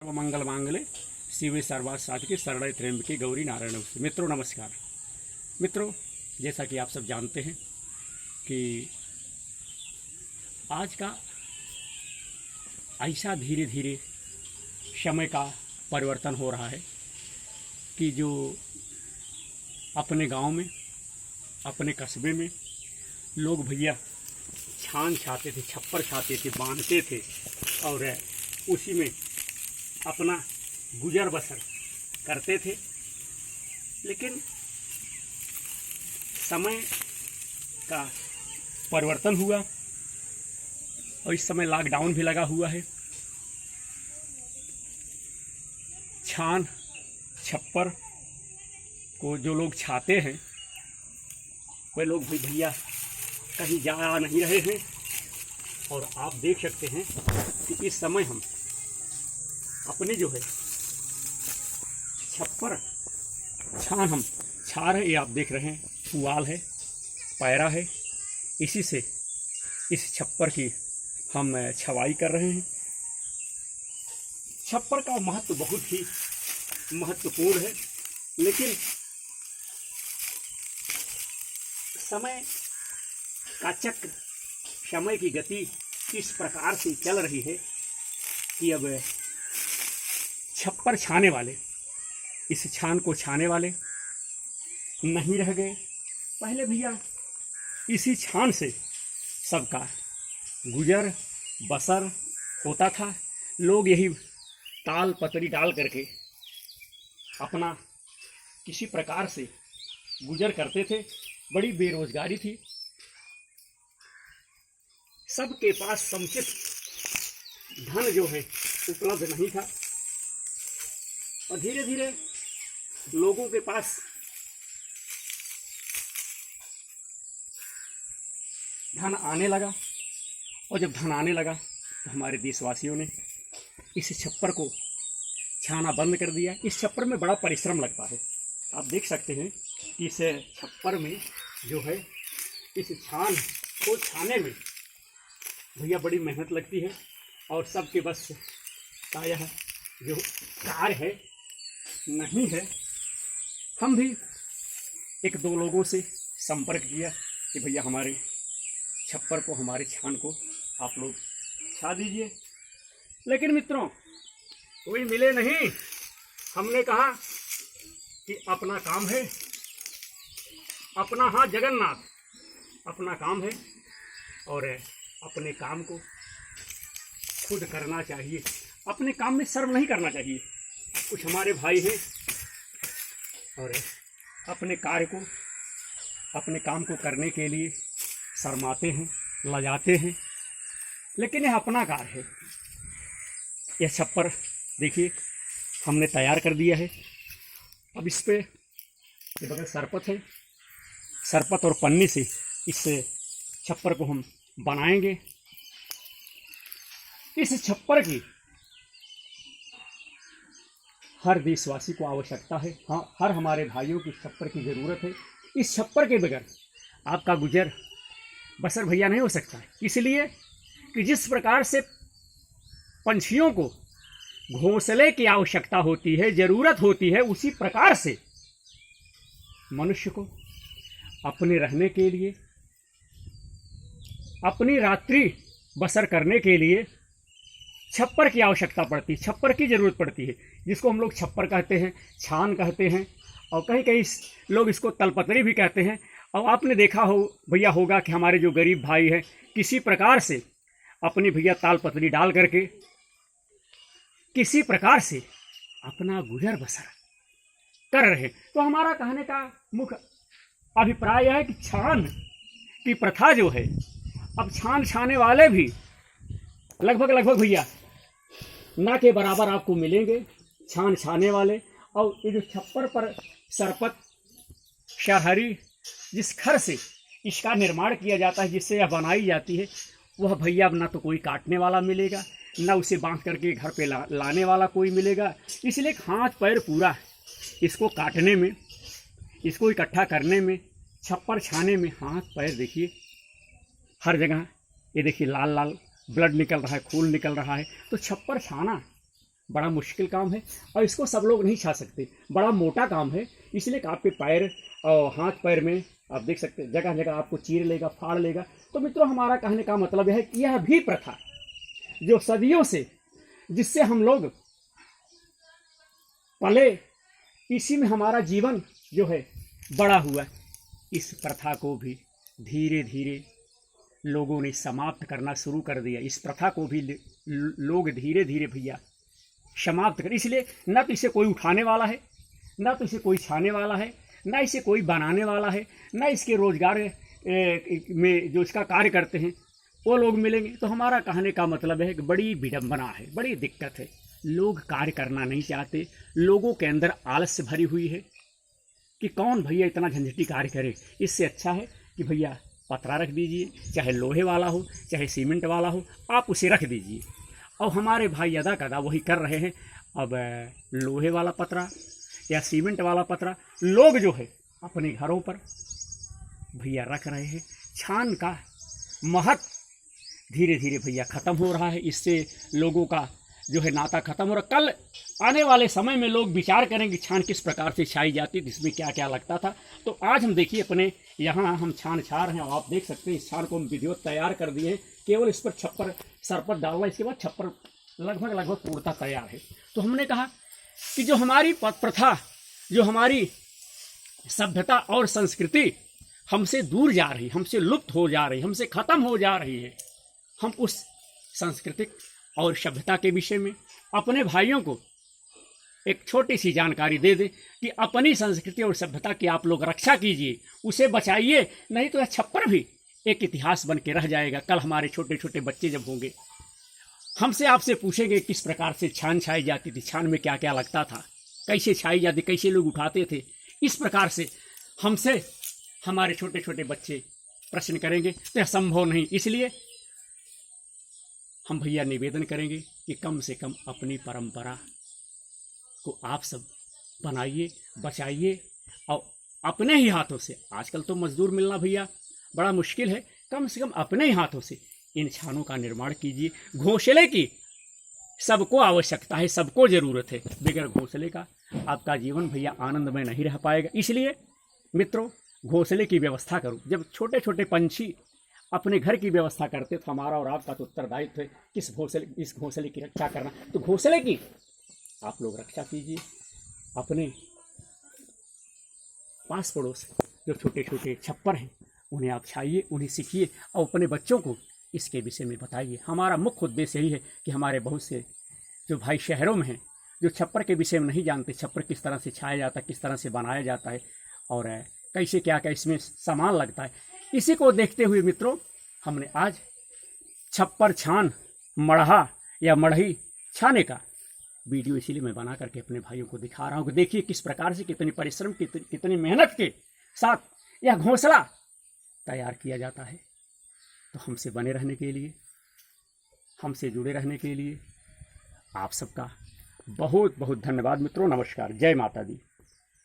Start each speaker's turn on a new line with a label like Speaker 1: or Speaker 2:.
Speaker 1: मंगल मांगले शिवे सर्वार्थ साधके शरणे त्र्यंबके गौरी नारायण नमस्ते। मित्रों नमस्कार। मित्रों, जैसा कि आप सब जानते हैं कि आज का ऐसा धीरे धीरे समय का परिवर्तन हो रहा है कि जो अपने गांव में, अपने कस्बे में लोग भैया छान छाते थे, छप्पर छाते थे, बांधते थे और उसी में अपना गुजर बसर करते थे। लेकिन समय का परिवर्तन हुआ और इस समय लॉकडाउन भी लगा हुआ है। छान छप्पर को जो लोग छाते हैं वे लोग भी भैया कहीं जा नहीं रहे हैं। और आप देख सकते हैं कि इस समय हम अपने जो है छप्पर छान हम छा रहे हैं। ये आप देख रहे हैं पुआल है, पैरा है, इसी से इस छप्पर की हम छवाई कर रहे हैं। छप्पर का महत्व बहुत ही महत्वपूर्ण है, लेकिन समय का चक्र, समय की गति किस प्रकार से चल रही है कि अब छप्पर छाने वाले, इस छान को छाने वाले नहीं रह गए। पहले भैया इसी छान से सबका गुजर बसर होता था। लोग यही ताल पतरी डाल करके अपना किसी प्रकार से गुजर करते थे। बड़ी बेरोजगारी थी, सबके पास समुचित धन जो है उपलब्ध नहीं था। और धीरे धीरे लोगों के पास धन आने लगा, और जब धन आने लगा तो हमारे देशवासियों ने इस छप्पर को छाना बंद कर दिया। इस छप्पर में बड़ा परिश्रम लगता है। आप देख सकते हैं कि इस छप्पर में जो है, इस छान को छाने में भैया बड़ी मेहनत लगती है और सबके बस का यह जो कार्य है नहीं है। हम भी एक दो लोगों से संपर्क किया कि भैया हमारे छप्पर को, हमारे छान को आप लोग छा दीजिए। लेकिन मित्रों कोई मिले नहीं। हमने कहा कि अपना काम है, अपना हाँ जगन्नाथ, अपना काम है और अपने काम को खुद करना चाहिए। अपने काम में शर्म नहीं करना चाहिए। कुछ हमारे भाई हैं और अपने कार्य को, अपने काम को करने के लिए शर्माते हैं, लजाते हैं, लेकिन यह अपना कार्य है। यह छप्पर देखिए हमने तैयार कर दिया है। अब इस पे ये बगैर सरपत है, सरपत और पन्नी से इस छप्पर को हम बनाएंगे। इस छप्पर की हर देशवासी को आवश्यकता है। हाँ, हर हमारे भाइयों की छप्पर की ज़रूरत है। इस छप्पर के बगैर आपका गुजर बसर भैया नहीं हो सकता। इसलिए कि जिस प्रकार से पंछियों को घोंसले की आवश्यकता होती है, ज़रूरत होती है, उसी प्रकार से मनुष्य को अपने रहने के लिए, अपनी रात्रि बसर करने के लिए छप्पर की आवश्यकता पड़ती है, छप्पर की ज़रूरत पड़ती है, जिसको हम लोग छप्पर कहते हैं, छान कहते हैं और कहीं कहीं लोग इसको तलपतरी भी कहते हैं। और आपने देखा हो भैया होगा कि हमारे जो गरीब भाई हैं किसी प्रकार से अपनी भैया ताल पतरी डाल करके किसी प्रकार से अपना गुजर बसर कर रहे हैं। तो हमारा कहने का मुख्य अभिप्राय यह है कि छान की प्रथा जो है, अब छान छाने वाले भी लगभग भैया ना के बराबर आपको मिलेंगे, छान छाने वाले। और ये जो छप्पर पर सरपत, शहरी, जिस खर से इसका निर्माण किया जाता है, जिससे यह बनाई जाती है, वह भैया अब ना तो कोई काटने वाला मिलेगा, ना उसे बांध करके घर पे लाने वाला कोई मिलेगा। इसलिए हाथ पैर पूरा इसको काटने में, इसको इकट्ठा करने में, छप्पर छाने में हाथ पैर देखिए हर जगह। ये देखिए लाल लाल ब्लड निकल रहा है, खून निकल रहा है। तो छप्पर छाना बड़ा मुश्किल काम है और इसको सब लोग नहीं छा सकते, बड़ा मोटा काम है। इसलिए कि आपके पैर और हाथ पैर में आप देख सकते हैं जगह जगह आपको चीर लेगा, फाड़ लेगा। तो मित्रों, हमारा कहने का मतलब है कि यह भी प्रथा जो सदियों से, जिससे हम लोग पले, इसी में हमारा जीवन जो है बड़ा हुआ, इस प्रथा को भी धीरे धीरे लोगों ने समाप्त करना शुरू कर दिया। इस प्रथा को भी लोग धीरे धीरे भैया समाप्त कर, इसलिए न तो इसे कोई उठाने वाला है, न तो इसे कोई छाने वाला है, न इसे कोई बनाने वाला है, न इसके रोजगार में जो इसका कार्य करते हैं वो लोग मिलेंगे। तो हमारा कहने का मतलब है कि बड़ी विडंबना है, बड़ी दिक्कत है। लोग कार्य करना नहीं चाहते, लोगों के अंदर आलस्य भरी हुई है कि कौन भैया इतना झंझटी कार्य करे। इससे अच्छा है कि भैया पतरा रख दीजिए, चाहे लोहे वाला हो चाहे सीमेंट वाला हो, आप उसे रख दीजिए। और हमारे भाई अदा कदा वही कर रहे हैं। अब लोहे वाला पतरा या सीमेंट वाला पतरा लोग जो है अपने घरों पर भैया रख रहे हैं। छान का महत्व धीरे धीरे भैया ख़त्म हो रहा है। इससे लोगों का जो है नाता ख़त्म हो रहा। कल आने वाले समय में लोग विचार करेंगे छान किस प्रकार से छाई जाती थी, इसमें क्या क्या लगता था। तो आज हम देखिए अपने यहाँ हम छान छा रहे हैं। आप देख सकते हैं इस छान को हम विधिवत तैयार कर दिए हैं। केवल इस पर छप्पर सरपट डालना, इसके बाद छप्पर लगभग पूर्णतः तैयार है। तो हमने कहा कि जो हमारी प्रथा, जो हमारी सभ्यता और संस्कृति हमसे दूर जा रही, हमसे लुप्त हो जा रही, हमसे ख़त्म हो जा रही है, हम उस सांस्कृतिक और सभ्यता के विषय में अपने भाइयों को एक छोटी सी जानकारी दे दें कि अपनी संस्कृति और सभ्यता की आप लोग रक्षा कीजिए, उसे बचाइए। नहीं तो यह छप्पर भी एक इतिहास बन के रह जाएगा। कल हमारे छोटे छोटे बच्चे जब होंगे, हमसे आपसे पूछेंगे किस प्रकार से छान छाई जाती थी, छान में क्या क्या लगता था, कैसे छाई जाती, कैसे लोग उठाते थे। इस प्रकार से हमसे हमारे छोटे छोटे बच्चे प्रश्न करेंगे तो यह संभव नहीं। इसलिए हम भैया निवेदन करेंगे कि कम से कम अपनी परंपरा को आप सब बनाइए, बचाइए और अपने ही हाथों से, आजकल तो मजदूर मिलना भैया बड़ा मुश्किल है, कम से कम अपने ही हाथों से इन छानों का निर्माण कीजिए। घोंसले की सबको आवश्यकता है, सबको ज़रूरत है। बगैर घोंसले का आपका जीवन भैया आनंदमय नहीं रह पाएगा। इसलिए मित्रों, घोंसले की व्यवस्था करो। जब छोटे छोटे पंछी अपने घर की व्यवस्था करते तो हमारा और आपका तो उत्तरदायित्व है इस घोंसले की रक्षा करना। तो घोंसले की आप लोग रक्षा कीजिए। अपने पास पड़ोस जो छोटे छोटे छप्पर हैं उन्हें आप छाइए, उन्हें सीखिए और अपने बच्चों को इसके विषय में बताइए। हमारा मुख्य उद्देश्य यही है कि हमारे बहुत से जो भाई शहरों में हैं, जो छप्पर के विषय में नहीं जानते, छप्पर किस तरह से छाया जाता है, किस तरह से बनाया जाता है और कैसे क्या क्या इसमें सामान लगता है, इसी को देखते हुए मित्रों हमने आज छप्पर छान, मढ़हा या मढ़ही छाने का वीडियो इसीलिए मैं बना करके अपने भाइयों को दिखा रहा हूँ कि देखिए किस प्रकार से कितनी परिश्रम, कितनी मेहनत के साथ यह घोंसला तैयार किया जाता है। तो हमसे बने रहने के लिए, हमसे जुड़े रहने के लिए आप सबका बहुत बहुत धन्यवाद मित्रों। नमस्कार, जय माता दी।